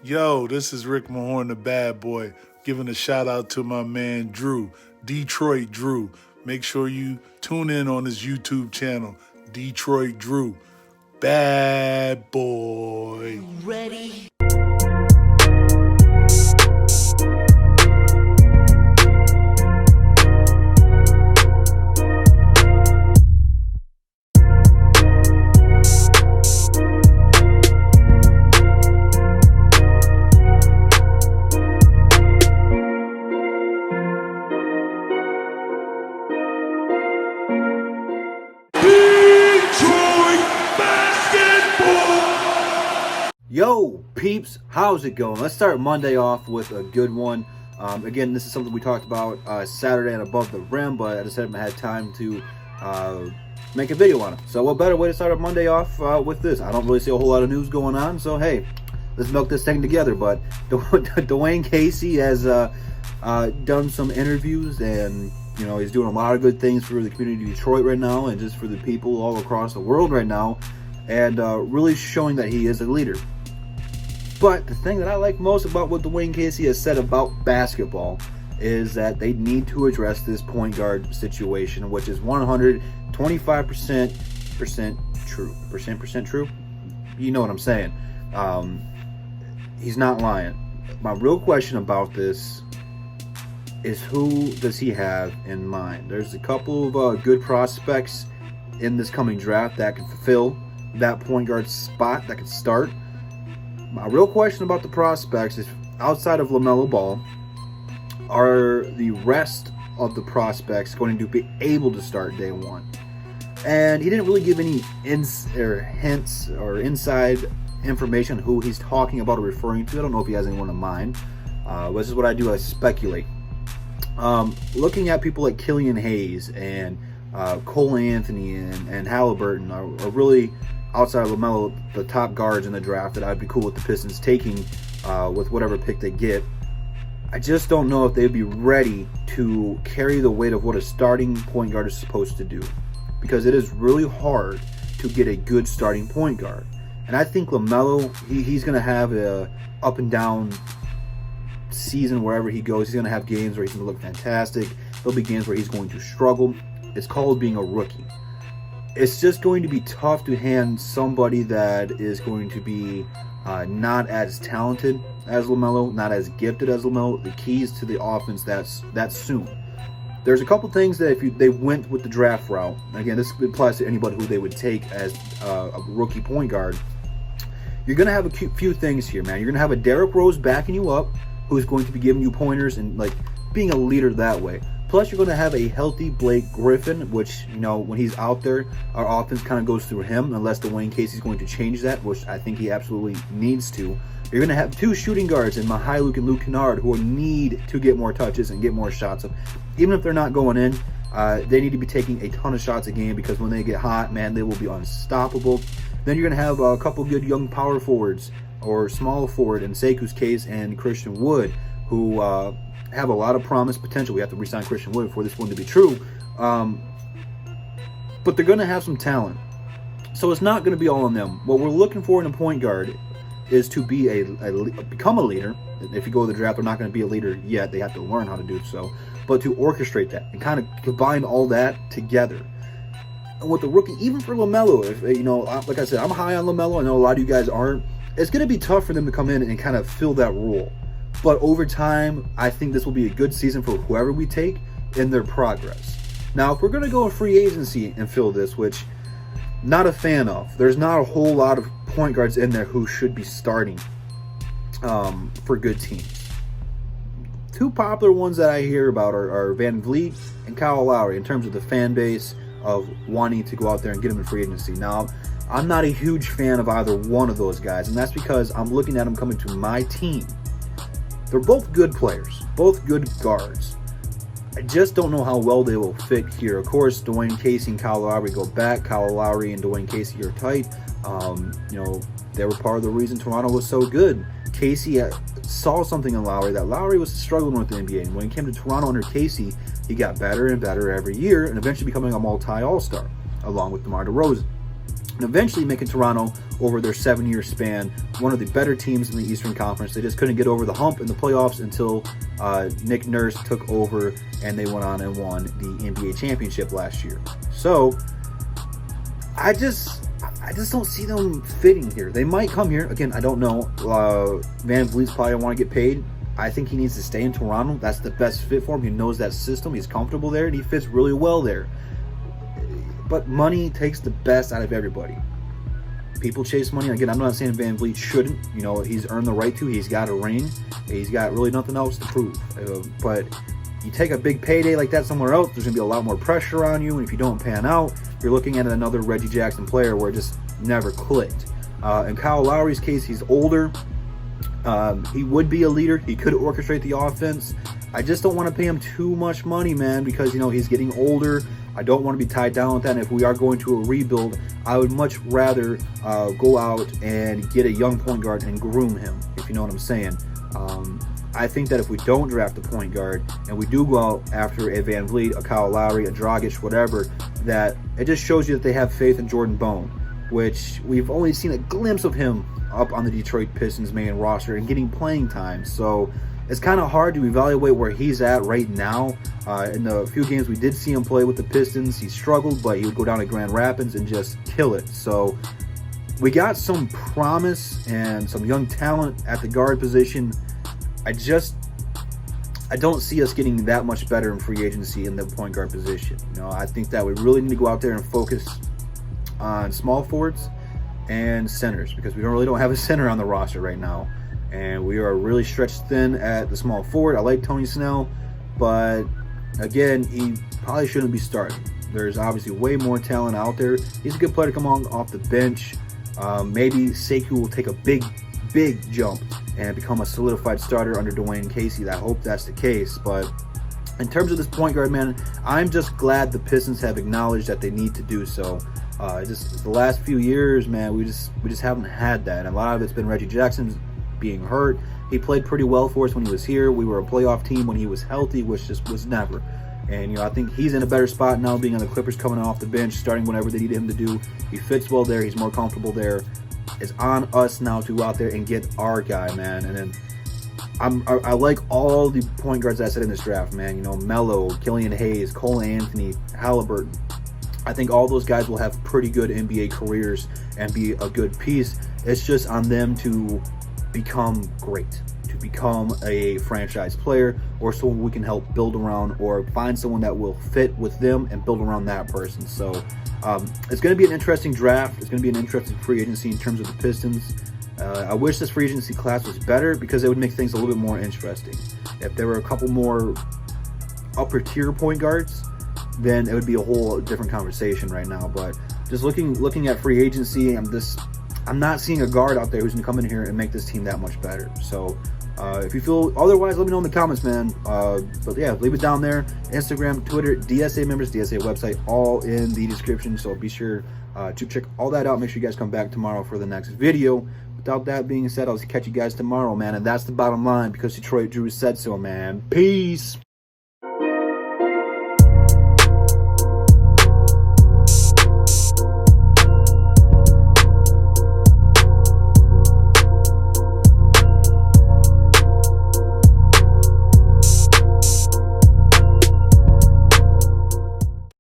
Yo, this is Rick Mahorn, the bad boy, giving a shout out to my man Drew, Detroit Drew. Make sure you tune in on his YouTube channel, Detroit Drew. Bad boy. Ready? Yo, peeps, how's it going? Let's start Monday off with a good one. Again, this is something we talked about Saturday and Above the Rim, but I just haven't had time to make a video on it. So what better way to start a Monday off with this? I don't really see a whole lot of news going on, so hey, let's milk this thing together. But Dwane Casey has done some interviews, and he's doing a lot of good things for the community of Detroit right now, and just for the people all across the world right now, and really showing that he is a leader. But the thing that I like most about what Dwane Casey has said about basketball is that they need to address this point guard situation, which is 125% true. Percent true? You know what I'm saying. He's not lying. My real question about this is, who does he have in mind? There's a couple of good prospects in this coming draft that can fulfill that point guard spot, that can start. My real question about the prospects is, outside of LaMelo Ball, are the rest of the prospects going to be able to start day one? And he didn't really give any hints or inside information who he's talking about or referring to. I don't know if he has anyone in mind. This is what I do, I speculate. Looking at people like Killian Hayes and Cole Anthony and Halliburton are really, outside of LaMelo, the top guards in the draft that I'd be cool with the Pistons taking with whatever pick they get. I just don't know if they'd be ready to carry the weight of what a starting point guard is supposed to do, because it is really hard to get a good starting point guard. And I think LaMelo, he's going to have a up and down season wherever he goes. He's going to have games where he's going to look fantastic. There'll be games where he's going to struggle. It's called being a rookie. It's just going to be tough to hand somebody that is going to be not as talented as LaMelo, not as gifted as LaMelo, the keys to the offense that's soon. There's a couple things that if they went with the draft route, again, this applies to anybody who they would take as a rookie point guard, you're going to have a few things here, man. You're going to have a Derrick Rose backing you up, who's going to be giving you pointers and like being a leader that way. Plus, you're going to have a healthy Blake Griffin, which, when he's out there, our offense kind of goes through him, unless Dwane Casey's going to change that, which I think he absolutely needs to. You're going to have two shooting guards in Mihailuk and Luke Kennard, who need to get more touches and get more shots up. Even if they're not going in, they need to be taking a ton of shots a game, because when they get hot, man, they will be unstoppable. Then you're going to have a couple good young power forwards, or small forward in Seku's case, and Christian Wood, who have a lot of promise potential. We have to re-sign Christian Wood for this one to be true. But they're going to have some talent. So it's not going to be all on them. What we're looking for in a point guard is to be become a leader. If you go to the draft, they're not going to be a leader yet. They have to learn how to do so. But to orchestrate that and kind of combine all that together. And with the rookie, even for LaMelo, if like I said, I'm high on LaMelo. I know a lot of you guys aren't. It's going to be tough for them to come in and kind of fill that role. But over time, I think this will be a good season for whoever we take in their progress. Now, if we're going to go in free agency and fill this, which not a fan of, there's not a whole lot of point guards in there who should be starting for good teams. Two popular ones that I hear about are Van Vliet and Kyle Lowry, in terms of the fan base of wanting to go out there and get them in free agency. Now, I'm not a huge fan of either one of those guys, and that's because I'm looking at them coming to my team. They're both good players, both good guards. I just don't know how well they will fit here. Of course, Dwane Casey and Kyle Lowry go back. Kyle Lowry and Dwane Casey are tight. They were part of the reason Toronto was so good. Casey saw something in Lowry that Lowry was struggling with in the NBA. And when he came to Toronto under Casey, he got better and better every year, and eventually becoming a multi-all-star, along with DeMar DeRozan. and eventually making Toronto, over their 7-year span, one of the better teams in the Eastern Conference. They just couldn't get over the hump in the playoffs until Nick Nurse took over and they went on and won the NBA championship last year. So I just don't see them fitting here. They might come here. Again, I don't know. Van Vliet's probably want to get paid. I think he needs to stay in Toronto. That's the best fit for him. He knows that system. He's comfortable there, and he fits really well there. But money takes the best out of everybody. People chase money. Again, I'm not saying Van Vliet shouldn't. You know, he's earned the right to. He's got a ring. He's got really nothing else to prove. But you take a big payday like that somewhere else, there's going to be a lot more pressure on you. And if you don't pan out, you're looking at another Reggie Jackson player where it just never clicked. In Kyle Lowry's case, he's older. He would be a leader. He could orchestrate the offense. I just don't want to pay him too much money, man, because, you know, he's getting older. I don't want to be tied down with that. And if we are going to a rebuild, I would much rather go out and get a young point guard and groom him, if you know what I'm saying. I think that if we don't draft a point guard and we do go out after a Van Vliet, a Kyle Lowry, a Dragic, whatever, that it just shows you that they have faith in Jordan Bone, which we've only seen a glimpse of him up on the Detroit Pistons main roster and getting playing time. So it's kind of hard to evaluate where he's at right now. In the few games we did see him play with the Pistons, he struggled, but he would go down to Grand Rapids and just kill it. So we got some promise and some young talent at the guard position. I don't see us getting that much better in free agency in the point guard position. You know, I think that we really need to go out there and focus on small forwards and centers, because we really don't have a center on the roster right now, and we are really stretched thin at the small forward. I like Tony Snell, but again, he probably shouldn't be starting. There's obviously way more talent out there. He's a good player to come on off the bench. Maybe Sekou will take a big jump and become a solidified starter under Dwane Casey. I hope that's the case. But in terms of this point guard, man, I'm just glad the Pistons have acknowledged that they need to do so. Just the last few years, man, we just haven't had that. And a lot of it's been Reggie Jackson being hurt. He played pretty well for us when he was here. We were a playoff team when he was healthy, which just was never. And, you know, I think he's in a better spot now, being on the Clippers, coming off the bench, starting whenever they need him to do. He fits well there. He's more comfortable there. It's on us now to go out there and get our guy, man. And then I like all the point guards that I said in this draft, man. You know, Melo, Killian Hayes, Cole Anthony, Halliburton. I think all those guys will have pretty good NBA careers and be a good piece. It's just on them to become great, to become a franchise player, or someone we can help build around, or find someone that will fit with them and build around that person. So it's going to be an interesting draft. It's going to be an interesting free agency in terms of the Pistons. I wish this free agency class was better, because it would make things a little bit more interesting. If there were a couple more upper tier point guards, then it would be a whole different conversation right now. But just looking at free agency, I'm not seeing a guard out there who's going to come in here and make this team that much better. So if you feel otherwise, let me know in the comments, man. But yeah, leave it down there. Instagram, Twitter, DSA members, DSA website, all in the description. So be sure to check all that out. Make sure you guys come back tomorrow for the next video. Without that being said, I'll catch you guys tomorrow, man. And that's the bottom line, because Detroit Drew said so, man. Peace.